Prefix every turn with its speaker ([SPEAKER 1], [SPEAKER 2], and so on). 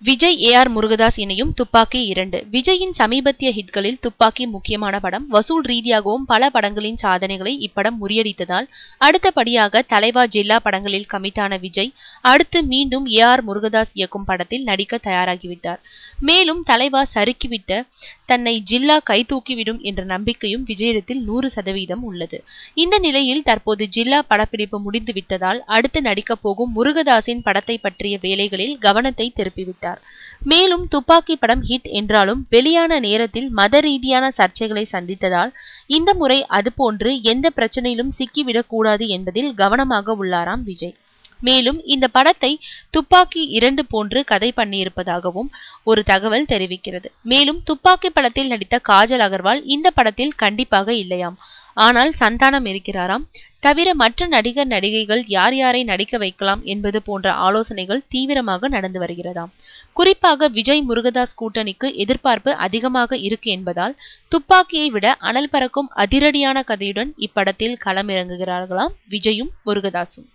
[SPEAKER 1] Vijay AR Murugadoss இணையும் துப்பாக்கி 2. விஜயின் சமீபத்திய ஹிட்களில் துப்பாக்கி முக்கியமான படம். வசூல் ரீதியாகவும் பல படங்களின் சாதனைகளை இப்படம் முறியடித்ததால் அடுத்தபடியாக தலைவா ஜில்லா படங்களில் கமிட்டான விஜய் அடுத்து மீண்டும் ஏஆர் முருகதாஸ் இயக்கும் படத்தில் நடிக்க தயாராகிவிட்டார். மேலும் தலைவா சறுக்கிவிட்ட தன்னை ஜில்லா கைதூக்கிவிடும் என்ற நம்பிக்கையும் விஜயிடத்தில் 100% உள்ளது. இந்த நிலையில் தற்போது ஜில்லா படப்பிடிப்பு முடிந்துவிட்டதால் அடுத்து நடிக்கப் போகும் முருகதாஸின் படத்தை பற்றிய வேலைகளில் கவனத்தை திருப்பிவிட்டார். மேலும் துப்பாக்கி படம் ஹிட் என்றாலும் வெளியான நேரத்தில் மத ரீதியான சர்ச்சைகளை சந்தித்ததால் இந்த முறை அதுபோன்று எந்த பிரச்சனையிலும் சிக்கிவிடக் கூடாது என்பதில் கவனமாக உள்ளாராம் விஜய். மேலும் இந்த படத்தை துப்பாக்கி 2 போன்று கதை பண்ணியிருப்பதாகவும் ஒரு தகவல் தெரிவிக்கிறது. மேலும் துப்பாக்கி படத்தில் நடித்த காஜல் அகர்வால் இந்த படத்தில் கண்டிப்பாக இல்லையாம். ஆனால் சந்தானம் இருக்கிறாராம். தவிர மற்ற நடிகர் நடிகைகள் யார் யாரை நடிக்க வைக்கலாம் என்பது போன்ற ஆலோசனைகள் தீவிரமாக நடந்து வருகிறதாம். குறிப்பாக விஜய் முருகதாஸ் கூட்டணிக்கு எதிர்பார்ப்பு அதிகமாக இருக்கு என்பதால் துப்பாக்கியை விட அனல் பறக்கும் அதிரடியான கதையுடன் இப்படத்தில் களமிறங்குகிறார்களாம் விஜயும் முருகதாஸும்.